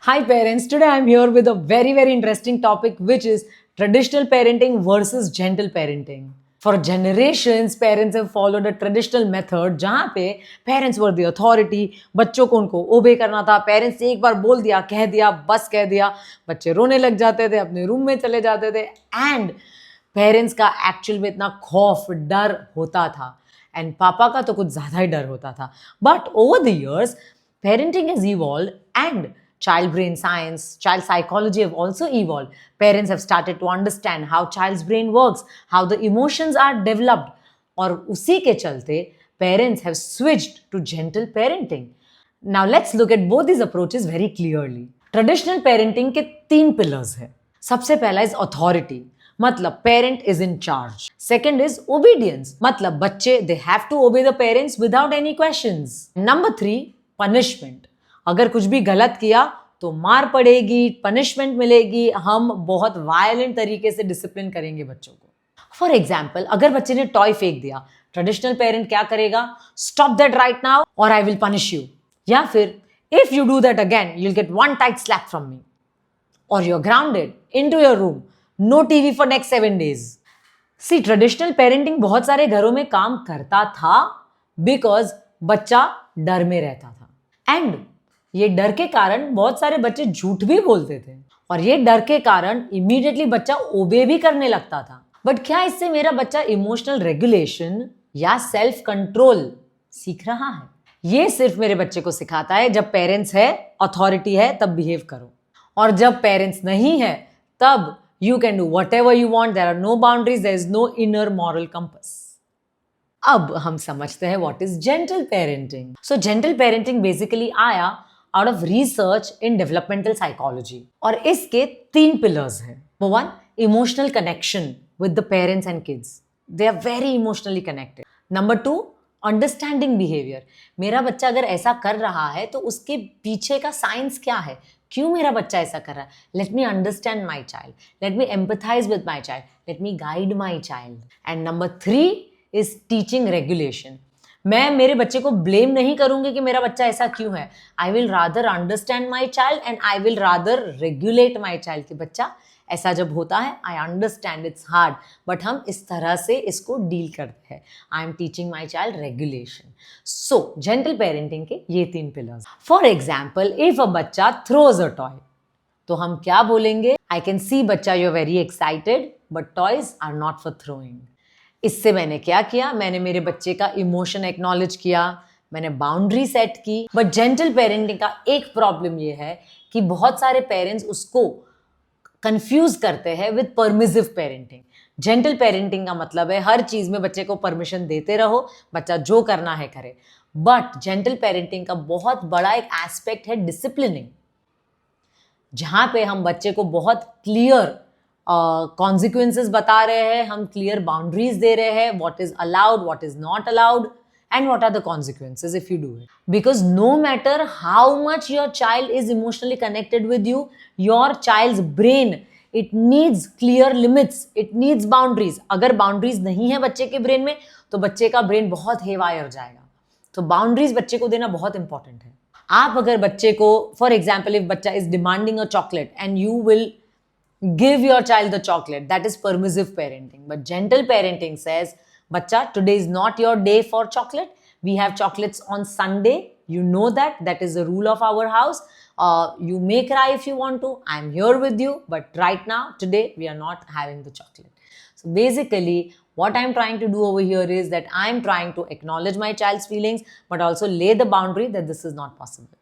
Hi parents, today I'm here with a very interesting topic which is traditional parenting versus gentle parenting. For generations, parents have followed a traditional method जहाँ पे parents were the authority, बच्चों को उनको ओबे करना था. Parents ने एक बार बोल दिया, कह दिया, बस कह दिया, बच्चे रोने लग जाते थे, अपने रूम में चले जाते थे एंड पेरेंट्स का एक्चुअल में इतना खौफ डर होता था एंड पापा का तो कुछ ज़्यादा ही डर होता था. But over the years parenting has evolved and child brain science, child psychology have also evolved. Parents have started to understand how child's brain works, how the emotions are developed. और उसी के चलते parents have switched to gentle parenting. Now let's look at both these approaches very clearly. Traditional parenting के 3 pillars है. सबसे पहला is authority. मतलब parent is in charge. Second is obedience. मतलब बच्चे they have to obey the parents without any questions. Number 3 punishment. अगर कुछ भी गलत किया तो मार पड़ेगी, पनिशमेंट मिलेगी, हम बहुत वायलेंट तरीके से डिसिप्लिन करेंगे बच्चों को. फॉर एग्जाम्पल, अगर बच्चे ने टॉय फेंक दिया, ट्रेडिशनल पेरेंट क्या करेगा? स्टॉप दैट राइट नाउ और आई विल पनिश यू. या फिर if you do that again you will get 1 tight slap from me और you are grounded into your room, no TV for next 7 days. See traditional parenting बहुत सारे घरों में काम करता था बिकॉज बच्चा डर में रहता था एंड ये डर के कारण बहुत सारे बच्चे झूठ भी बोलते थे और ये डर के कारण इमीडिएटली बच्चा ओबे भी करने लगता था. बट क्या इससे मेरा बच्चा इमोशनल रेगुलेशन या सेल्फ कंट्रोल सीख रहा है? ये सिर्फ मेरे बच्चे को सिखाता है जब पेरेंट्स है, अथॉरिटी है, तब बिहेव करो, और जब पेरेंट्स नहीं है तब you can do whatever you want. There are no boundaries, there is no inner moral compass. अब हम समझते हैं what is gentle parenting. So gentle parenting basically आया out of research in developmental psychology और इसके 3 pillars हैं. Number 1 emotional connection with the parents and kids. They are very emotionally connected. Number 2 understanding behaviour. मेरा बच्चा अगर ऐसा कर रहा है तो उसके पीछे का साइंस क्या है, क्यों मेरा बच्चा ऐसा कर रहा है. Let me understand my child, let me empathise with my child, let me guide my child. And number 3 is teaching regulation. मैं मेरे बच्चे को ब्लेम नहीं करूंगी कि मेरा बच्चा ऐसा क्यों है. I will rather understand my child and I will rather regulate my child. कि बच्चा ऐसा जब होता है, I understand it's hard but हम इस तरह से इसको डील करते हैं. I am teaching my child regulation. So gentle parenting के ये 3 pillars. For example, if a बच्चा थ्रोज अ टॉय तो हम क्या बोलेंगे? आई कैन सी बच्चा you are very excited but toys are not for throwing. इससे मैंने क्या किया? मैंने मेरे बच्चे का इमोशन एक्नॉलेज किया, मैंने बाउंड्री सेट की. बट जेंटल पेरेंटिंग का एक प्रॉब्लम ये है कि बहुत सारे पेरेंट्स उसको कंफ्यूज करते हैं with permissive parenting. Gentle parenting का मतलब है हर चीज में बच्चे को परमिशन देते रहो, बच्चा जो करना है करे. बट जेंटल पेरेंटिंग का बहुत बड़ा एक एस्पेक्ट है डिसिप्लिनिंग, जहां पे हम बच्चे को बहुत क्लियर कॉन्सिक्वेंसेस बता रहे हैं, हम क्लियर बाउंड्रीज दे रहे हैं, what is allowed, what is not allowed and what are the consequences if you do it. Because no matter how much your child is emotionally connected with you, your child's brain, it needs clear limits, it needs boundaries. अगर boundaries नहीं है बच्चे के brain में तो बच्चे का brain बहुत हेवायर जाएगा. तो बाउंड्रीज बच्चे को देना बहुत इंपॉर्टेंट है. आप अगर बच्चे को, फॉर एग्जाम्पल, इफ बच्चा is demanding a chocolate and you will give your child the chocolate, that is permissive parenting. But gentle parenting says, bacha, today is not your day for chocolate, we have chocolates on Sunday, you know that is the rule of our house. You may cry if you want to, I am here with you, but right now today we are not having the chocolate. So basically what I am trying to do over here is that I am trying to acknowledge my child's feelings but also lay the boundary that this is not possible.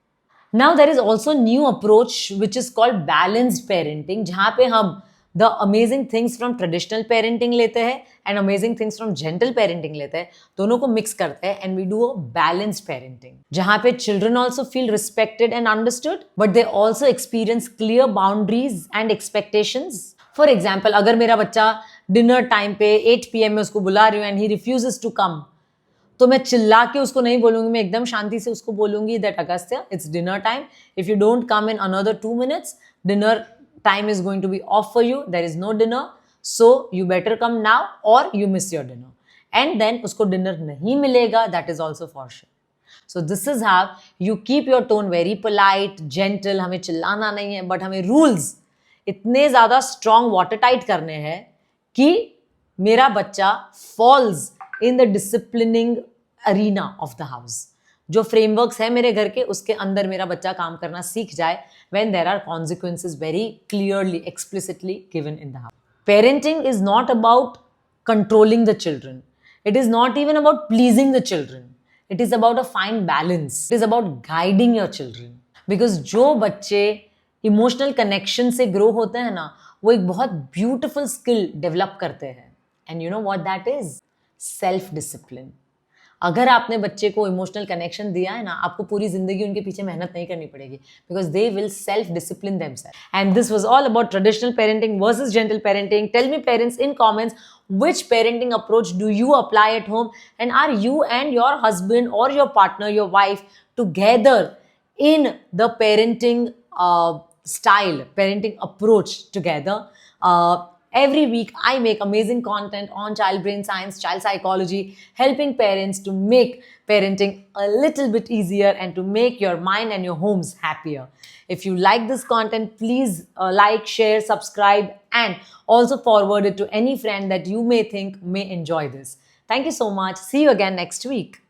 Now there is also new approach which is called balanced parenting, जहाँ पे हम the amazing things from traditional parenting लेते हैं and amazing things from gentle parenting लेते हैं, दोनों को mix करते हैं and we do a balanced parenting, जहाँ पे children also feel respected and understood but they also experience clear boundaries and expectations. For example, अगर मेरा बच्चा dinner time पे 8 PM में उसको बुला रही हूँ and he refuses to come, तो मैं चिल्ला के उसको नहीं बोलूंगी, मैं एकदम शांति से उसको बोलूंगी that Agastya, it's dinner time, if you don't come in another 2 minutes dinner time is going to be off for you, there is no dinner, so you better come now और you miss your dinner. And then उसको dinner नहीं मिलेगा, that is also for sure. So this is how you keep your tone very polite, gentle. हमें चिल्लाना नहीं है, but हमें rules इतने ज़्यादा strong, watertight करने हैं कि मेरा बच्चा falls in the disciplining arena of the house. जो frameworks है मेरे घर के, उसके अंदर मेरा बच्चा काम करना सीख जाए when there are consequences very clearly, explicitly given in the house. Parenting is not about controlling the children. It is not even about pleasing the children. It is about a fine balance. It is about guiding your children. Because जो बच्चे emotional connection से grow होते हैं ना, वो एक बहुत beautiful skill develop करते हैं. And you know what that is? Self discipline. अगर आपने बच्चे को इमोशनल कनेक्शन दिया है ना, आपको पूरी जिंदगी उनके पीछे मेहनत नहीं करनी पड़ेगी, because they will self discipline themselves. And this was all about traditional parenting versus gentle parenting. Tell me parents in comments, which parenting approach do you apply at home, and are you and your husband or your partner, your wife, together in the parenting style, parenting approach together? Every week I make amazing content on child brain science, child psychology, helping parents to make parenting a little bit easier and to make your mind and your homes happier. If you like this content, please like, share, subscribe, and also forward it to any friend that you may think may enjoy this. Thank you so much. See you again next week.